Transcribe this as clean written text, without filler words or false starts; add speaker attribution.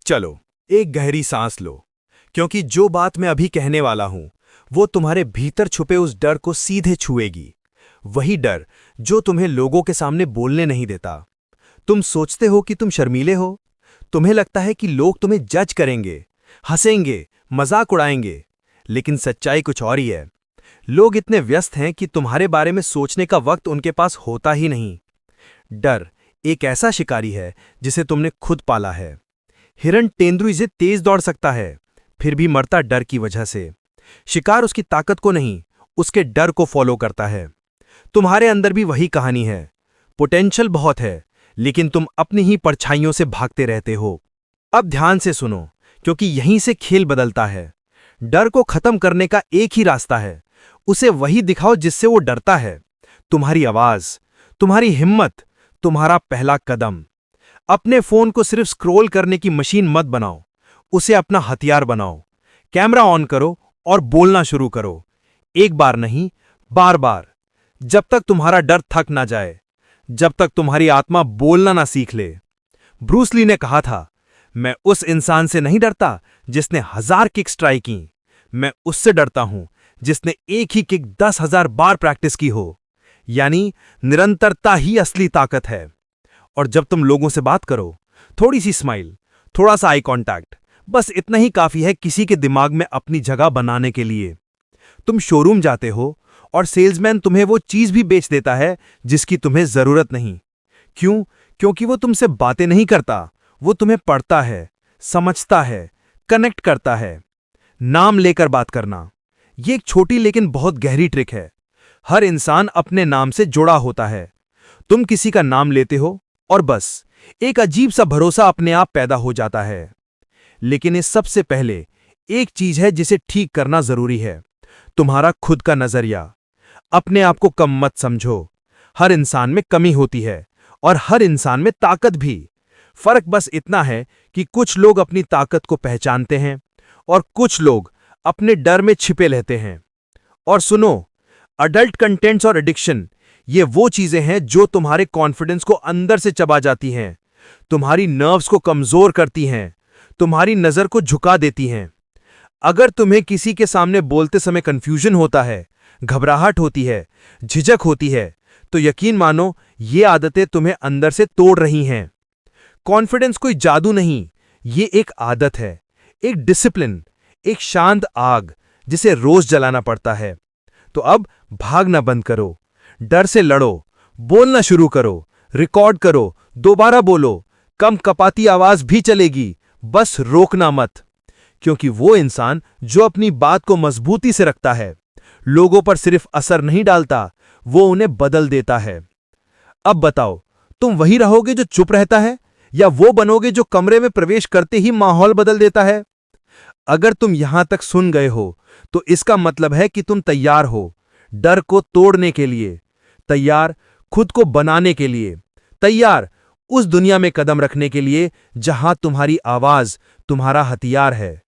Speaker 1: चलो, एक गहरी सांस लो, क्योंकि जो बात मैं अभी कहने वाला हूं वो तुम्हारे भीतर छुपे उस डर को सीधे छुएगी। वही डर जो तुम्हें लोगों के सामने बोलने नहीं देता। तुम सोचते हो कि तुम शर्मीले हो। तुम्हें लगता है कि लोग तुम्हें जज करेंगे, हंसेंगे, मजाक उड़ाएंगे। लेकिन सच्चाई कुछ और ही है। लोग इतने व्यस्त हैं कि तुम्हारे बारे में सोचने का वक्त उनके पास होता ही नहीं। डर एक ऐसा शिकारी है जिसे तुमने खुद पाला है। हिरण तेंदुए से तेज दौड़ सकता है, फिर भी मरता डर की वजह से। शिकार उसकी ताकत को नहीं, उसके डर को फॉलो करता है। तुम्हारे अंदर भी वही कहानी है। पोटेंशियल बहुत है, लेकिन तुम अपनी ही परछाइयों से भागते रहते हो। अब ध्यान से सुनो, क्योंकि यहीं से खेल बदलता है। डर को खत्म करने का एक ही रास्ता है। उसे वही दिखाओ जिससे वो डरता है। तुम्हारी आवाज, तुम्हारी हिम्मत, तुम्हारा पहला कदम। अपने फोन को सिर्फ स्क्रॉल करने की मशीन मत बनाओ, उसे अपना हथियार बनाओ। कैमरा ऑन करो और बोलना शुरू करो। एक बार नहीं, बार बार। जब तक तुम्हारा डर थक ना जाए, जब तक तुम्हारी आत्मा बोलना ना सीख ले। ब्रूस ली ने कहा था, मैं उस इंसान से नहीं डरता जिसने 1000 किक्स ट्राई की। मैं उससे डरता हूं जिसने एक ही किक 10,000 बार प्रैक्टिस की हो। यानी निरंतरता ही असली ताकत है। और जब तुम लोगों से बात करो, थोड़ी सी स्माइल, थोड़ा सा आई कांटेक्ट, बस इतना ही काफी है किसी के दिमाग में अपनी जगह बनाने के लिए। तुम शोरूम जाते हो और सेल्समैन तुम्हें वो चीज भी बेच देता है जिसकी तुम्हें जरूरत नहीं। क्यों? क्योंकि वो तुमसे बातें नहीं करता, वो तुम्हें पढ़ता है, समझता है, कनेक्ट करता है। नाम लेकर बात करना, ये एक छोटी लेकिन बहुत गहरी ट्रिक है। हर इंसान अपने नाम से जुड़ा होता है। तुम किसी का नाम लेते हो और बस एक अजीब सा भरोसा अपने आप पैदा हो जाता है। लेकिन इस सबसे पहले एक चीज है जिसे ठीक करना जरूरी है, तुम्हारा खुद का नजरिया। अपने आप को कम मत समझो। हर इंसान में कमी होती है और हर इंसान में ताकत भी। फर्क बस इतना है कि कुछ लोग अपनी ताकत को पहचानते हैं और कुछ लोग अपने डर में छिपे रहते हैं। और सुनो, अडल्ट कंटेंट्स और एडिक्शन, ये वो चीजें हैं जो तुम्हारे कॉन्फिडेंस को अंदर से चबा जाती हैं, तुम्हारी नर्व्स को कमजोर करती हैं, तुम्हारी नजर को झुका देती हैं। अगर तुम्हें किसी के सामने बोलते समय कंफ्यूजन होता है, घबराहट होती है, झिझक होती है, तो यकीन मानो ये आदतें तुम्हें अंदर से तोड़ रही हैं। कॉन्फिडेंस कोई जादू नहीं, ये एक आदत है, एक डिसिप्लिन, एक शांत आग जिसे रोज जलाना पड़ता है। तो अब भागना बंद करो, डर से लड़ो, बोलना शुरू करो, रिकॉर्ड करो, दोबारा बोलो। कम कपाती आवाज भी चलेगी, बस रोकना मत। क्योंकि वो इंसान जो अपनी बात को मजबूती से रखता है, लोगों पर सिर्फ असर नहीं डालता, वो उन्हें बदल देता है। अब बताओ, तुम वही रहोगे जो चुप रहता है, या वो बनोगे जो कमरे में प्रवेश करते ही माहौल बदल देता है? अगर तुम यहां तक सुन गए हो, तो इसका मतलब है कि तुम तैयार हो डर को तोड़ने के लिए, तैयार खुद को बनाने के लिए, तैयार उस दुनिया में कदम रखने के लिए जहां तुम्हारी आवाज तुम्हारा हथियार है।